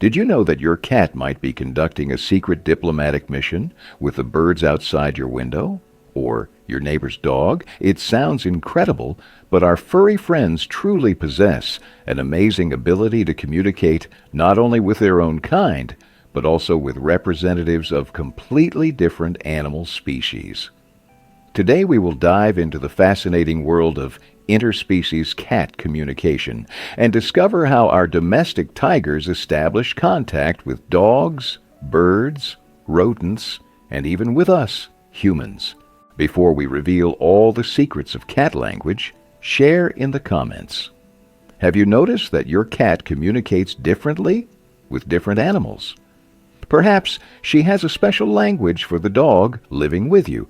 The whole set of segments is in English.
Did you know that your cat might be conducting a secret diplomatic mission with the birds outside your window? Or your neighbor's dog? It sounds incredible, but our furry friends truly possess an amazing ability to communicate not only with their own kind, but also with representatives of completely different animal species. Today we will dive into the fascinating world of interspecies cat communication and discover how our domestic tigers establish contact with dogs, birds, rodents, and even with us, humans. Before we reveal all the secrets of cat language, share in the comments. Have you noticed that your cat communicates differently with different animals? Perhaps she has a special language for the dog living with you,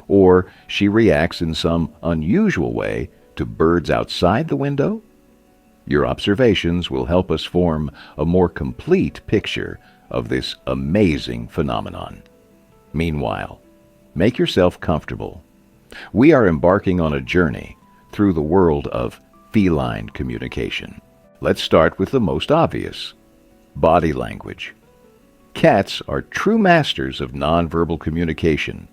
or she reacts in some unusual way to birds outside the window? Your observations will help us form a more complete picture of this amazing phenomenon. Meanwhile, make yourself comfortable. We are embarking on a journey through the world of feline communication. Let's start with the most obvious: body language. Cats are true masters of nonverbal communication.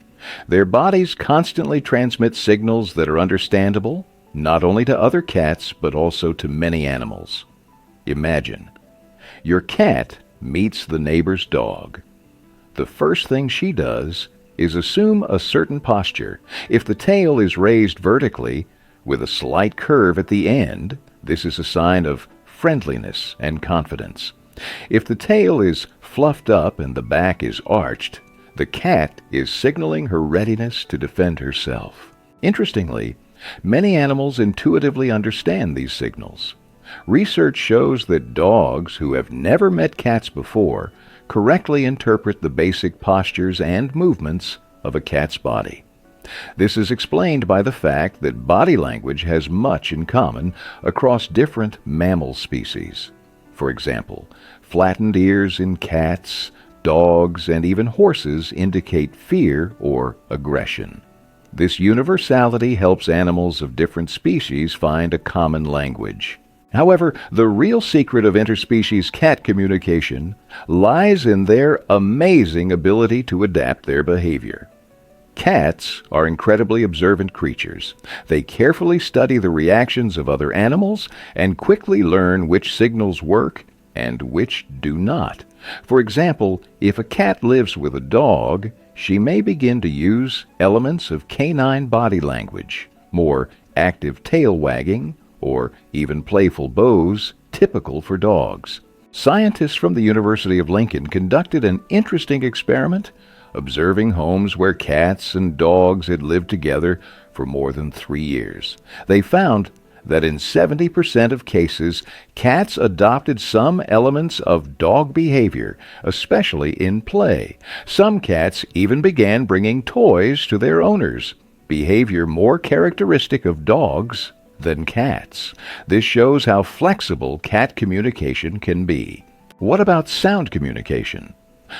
Their bodies constantly transmit signals that are understandable not only to other cats but also to many animals. Imagine, your cat meets the neighbor's dog. The first thing she does is assume a certain posture. If the tail is raised vertically with a slight curve at the end, this is a sign of friendliness and confidence. If the tail is fluffed up and the back is arched, the cat is signaling her readiness to defend herself. Interestingly, many animals intuitively understand these signals. Research shows that dogs who have never met cats before correctly interpret the basic postures and movements of a cat's body. This is explained by the fact that body language has much in common across different mammal species. For example, flattened ears in cats, dogs, and even horses indicate fear or aggression. This universality helps animals of different species find a common language. However, the real secret of interspecies cat communication lies in their amazing ability to adapt their behavior. Cats are incredibly observant creatures. They carefully study the reactions of other animals and quickly learn which signals work and which do not. For example, if a cat lives with a dog, she may begin to use elements of canine body language, more active tail wagging, or even playful bows, typical for dogs. Scientists from the University of Lincoln conducted an interesting experiment, observing homes where cats and dogs had lived together for more than 3 years. They found that in 70% of cases, cats adopted some elements of dog behavior, especially in play. Some cats even began bringing toys to their owners, behavior more characteristic of dogs than cats. This shows how flexible cat communication can be. What about sound communication?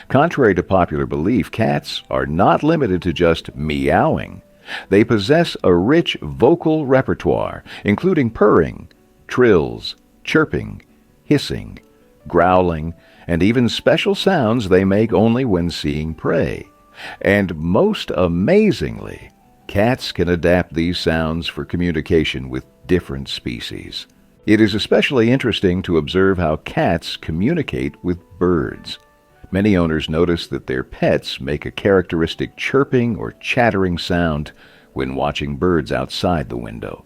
Contrary to popular belief, cats are not limited to just meowing. They possess a rich vocal repertoire, including purring, trills, chirping, hissing, growling, and even special sounds they make only when seeing prey. And most amazingly, cats can adapt these sounds for communication with different species. It is especially interesting to observe how cats communicate with birds. Many owners notice that their pets make a characteristic chirping or chattering sound when watching birds outside the window.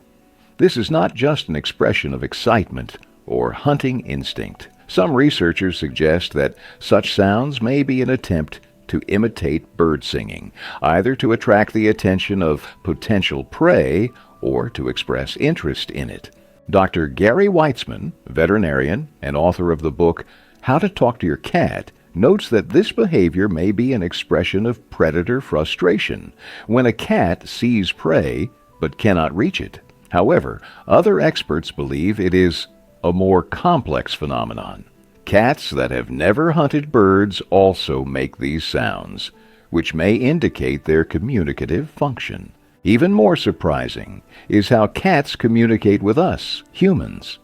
This is not just an expression of excitement or hunting instinct. Some researchers suggest that such sounds may be an attempt to imitate bird singing, either to attract the attention of potential prey or to express interest in it. Dr. Gary Weitzman, veterinarian and author of the book How to Talk to Your Cat, notes that this behavior may be an expression of predator frustration when a cat sees prey but cannot reach it. However, other experts believe it is a more complex phenomenon. Cats that have never hunted birds also make these sounds, which may indicate their communicative function. Even more surprising is how cats communicate with us, humans.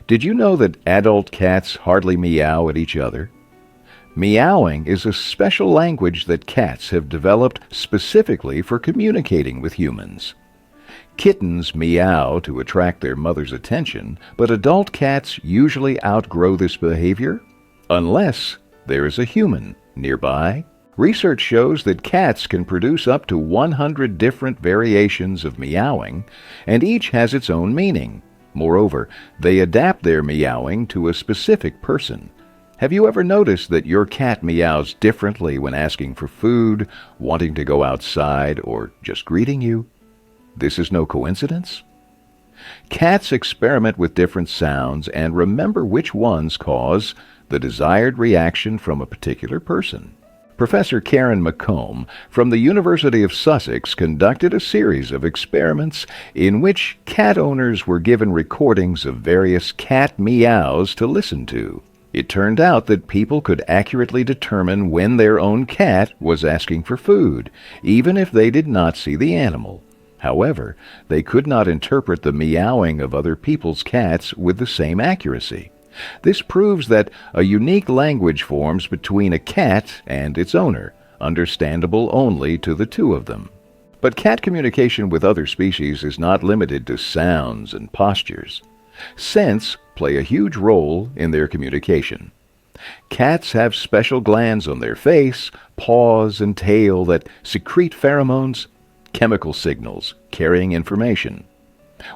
Did you know that adult cats hardly meow at each other? Meowing is a special language that cats have developed specifically for communicating with humans. Kittens meow to attract their mother's attention, but adult cats usually outgrow this behavior unless there is a human nearby. Research shows that cats can produce up to 100 different variations of meowing, and each has its own meaning. Moreover, they adapt their meowing to a specific person. Have you ever noticed that your cat meows differently when asking for food, wanting to go outside, or just greeting you? This is no coincidence. Cats experiment with different sounds and remember which ones cause the desired reaction from a particular person. Professor Karen McComb from the University of Sussex conducted a series of experiments in which cat owners were given recordings of various cat meows to listen to. It turned out that people could accurately determine when their own cat was asking for food, even if they did not see the animal. However, they could not interpret the meowing of other people's cats with the same accuracy. This proves that a unique language forms between a cat and its owner, understandable only to the two of them. But cat communication with other species is not limited to sounds and postures. Scents play a huge role in their communication. Cats have special glands on their face, paws, and tail that secrete pheromones, chemical signals carrying information.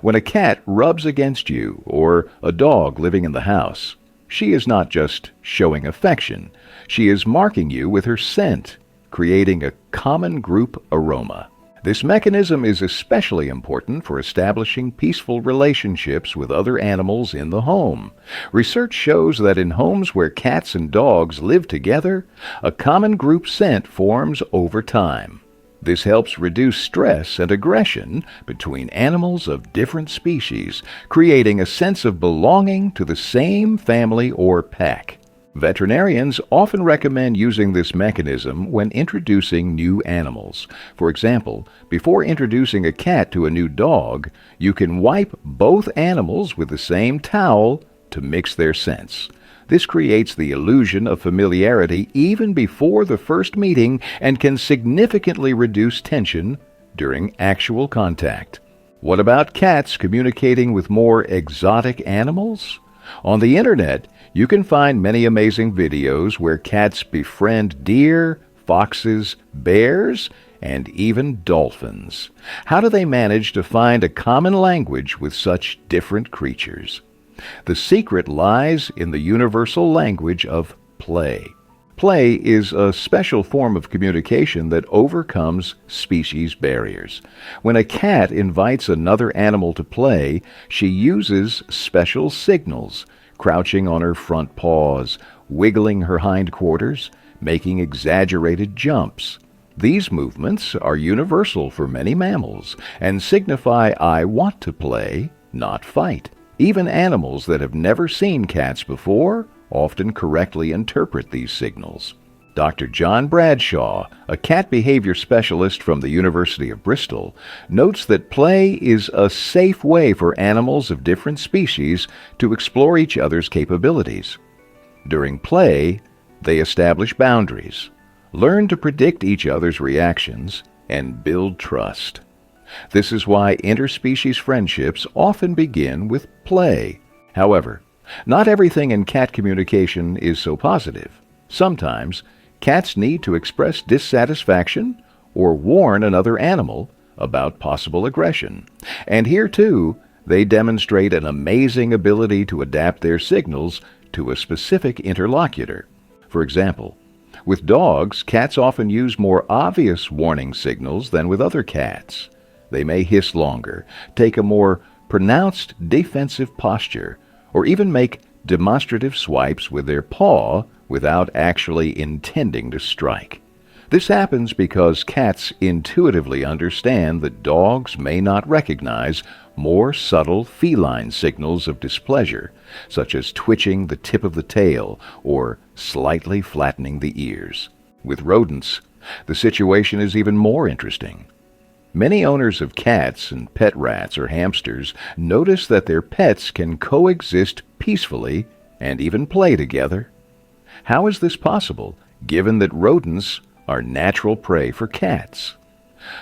When a cat rubs against you or a dog living in the house, she is not just showing affection. She is marking you with her scent, creating a common group aroma. This mechanism is especially important for establishing peaceful relationships with other animals in the home. Research shows that in homes where cats and dogs live together, a common group scent forms over time. This helps reduce stress and aggression between animals of different species, creating a sense of belonging to the same family or pack. Veterinarians often recommend using this mechanism when introducing new animals. For example, before introducing a cat to a new dog, you can wipe both animals with the same towel to mix their scents. This creates the illusion of familiarity even before the first meeting and can significantly reduce tension during actual contact. What about cats communicating with more exotic animals? On the internet, you can find many amazing videos where cats befriend deer, foxes, bears, and even dolphins. How do they manage to find a common language with such different creatures? The secret lies in the universal language of play. Play is a special form of communication that overcomes species barriers. When a cat invites another animal to play, she uses special signals, crouching on her front paws, wiggling her hindquarters, making exaggerated jumps. These movements are universal for many mammals and signify I want to play, not fight. Even animals that have never seen cats before often correctly interpret these signals. Dr. John Bradshaw, a cat behavior specialist from the University of Bristol, notes that play is a safe way for animals of different species to explore each other's capabilities. During play, they establish boundaries, learn to predict each other's reactions, and build trust. This is why interspecies friendships often begin with play. However, not everything in cat communication is so positive. Sometimes, cats need to express dissatisfaction or warn another animal about possible aggression. And here, too, they demonstrate an amazing ability to adapt their signals to a specific interlocutor. For example, with dogs, cats often use more obvious warning signals than with other cats. They may hiss longer, take a more pronounced defensive posture, or even make demonstrative swipes with their paw without actually intending to strike. This happens because cats intuitively understand that dogs may not recognize more subtle feline signals of displeasure, such as twitching the tip of the tail or slightly flattening the ears. With rodents, the situation is even more interesting. Many owners of cats and pet rats or hamsters notice that their pets can coexist peacefully and even play together. How is this possible, given that rodents are natural prey for cats?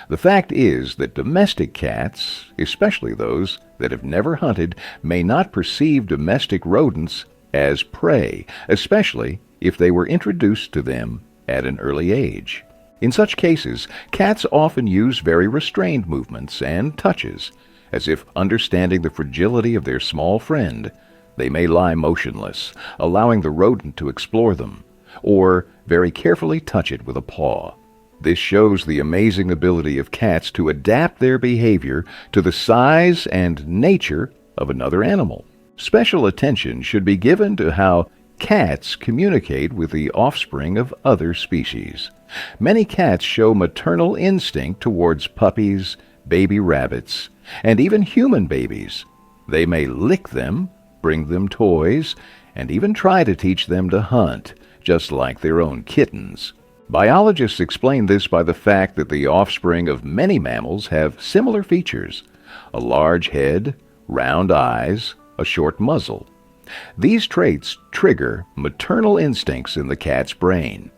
The fact is that domestic cats, especially those that have never hunted, may not perceive domestic rodents as prey, especially if they were introduced to them at an early age. In such cases, cats often use very restrained movements and touches, as if understanding the fragility of their small friend. They may lie motionless, allowing the rodent to explore them, or very carefully touch it with a paw. This shows the amazing ability of cats to adapt their behavior to the size and nature of another animal. Special attention should be given to how cats communicate with the offspring of other species. Many cats show maternal instinct towards puppies, baby rabbits, and even human babies. They may lick them, bring them toys, and even try to teach them to hunt, just like their own kittens. Biologists explain this by the fact that the offspring of many mammals have similar features: a large head, round eyes, a short muzzle. These traits trigger maternal instincts in the cat's brain.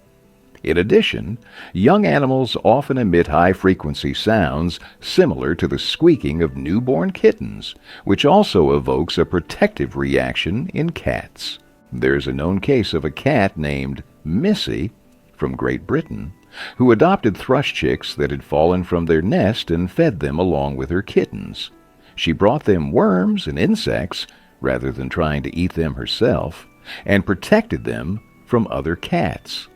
In addition, young animals often emit high-frequency sounds similar to the squeaking of newborn kittens, which also evokes a protective reaction in cats. There's a known case of a cat named Missy from Great Britain who adopted thrush chicks that had fallen from their nest and fed them along with her kittens. She brought them worms and insects rather than trying to eat them herself, and protected them from other cats.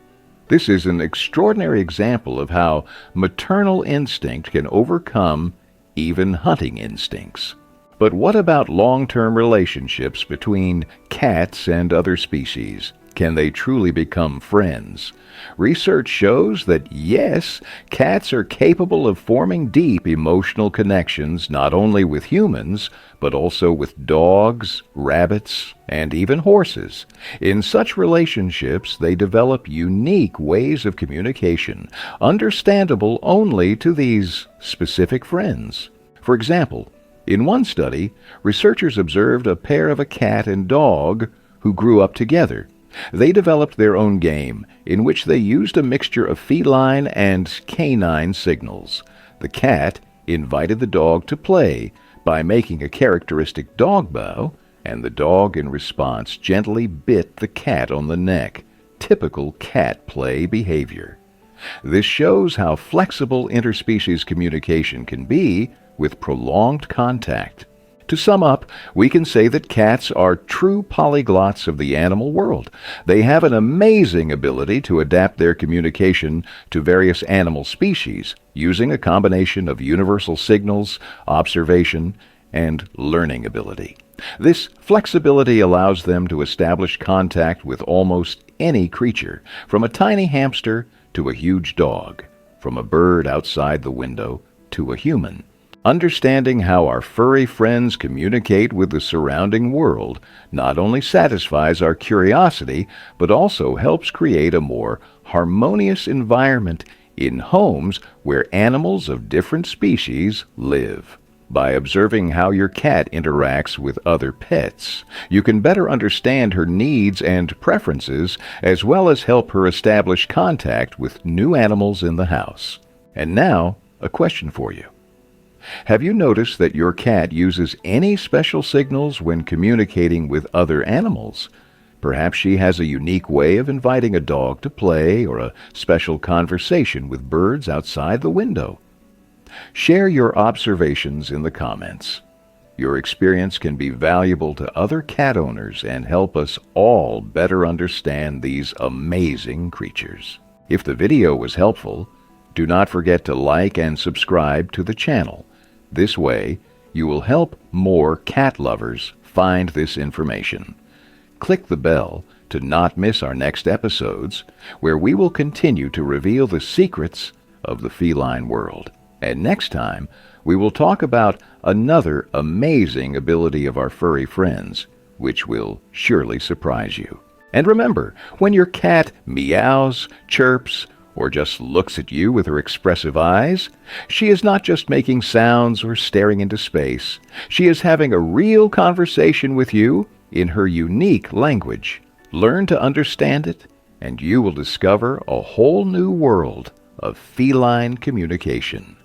This is an extraordinary example of how maternal instinct can overcome even hunting instincts. But what about long-term relationships between cats and other species? Can they truly become friends? Research shows that yes, cats are capable of forming deep emotional connections not only with humans, but also with dogs, rabbits, and even horses. In such relationships, they develop unique ways of communication, understandable only to these specific friends. For example, in one study, researchers observed a pair of a cat and dog who grew up together. They developed their own game, in which they used a mixture of feline and canine signals. The cat invited the dog to play by making a characteristic dog bow, and the dog in response gently bit the cat on the neck, typical cat play behavior. This shows how flexible interspecies communication can be with prolonged contact. To sum up, we can say that cats are true polyglots of the animal world. They have an amazing ability to adapt their communication to various animal species, using a combination of universal signals, observation, and learning ability. This flexibility allows them to establish contact with almost any creature, from a tiny hamster to a huge dog, from a bird outside the window to a human. Understanding how our furry friends communicate with the surrounding world not only satisfies our curiosity, but also helps create a more harmonious environment in homes where animals of different species live. By observing how your cat interacts with other pets, you can better understand her needs and preferences, as well as help her establish contact with new animals in the house. And now, a question for you. Have you noticed that your cat uses any special signals when communicating with other animals? Perhaps she has a unique way of inviting a dog to play or a special conversation with birds outside the window. Share your observations in the comments. Your experience can be valuable to other cat owners and help us all better understand these amazing creatures. If the video was helpful, do not forget to like and subscribe to the channel. This way, you will help more cat lovers find this information. Click the bell to not miss our next episodes, where we will continue to reveal the secrets of the feline world. And next time, we will talk about another amazing ability of our furry friends, which will surely surprise you. And remember, when your cat meows, chirps, or just looks at you with her expressive eyes, she is not just making sounds or staring into space. She is having a real conversation with you in her unique language. Learn to understand it, and you will discover a whole new world of feline communication.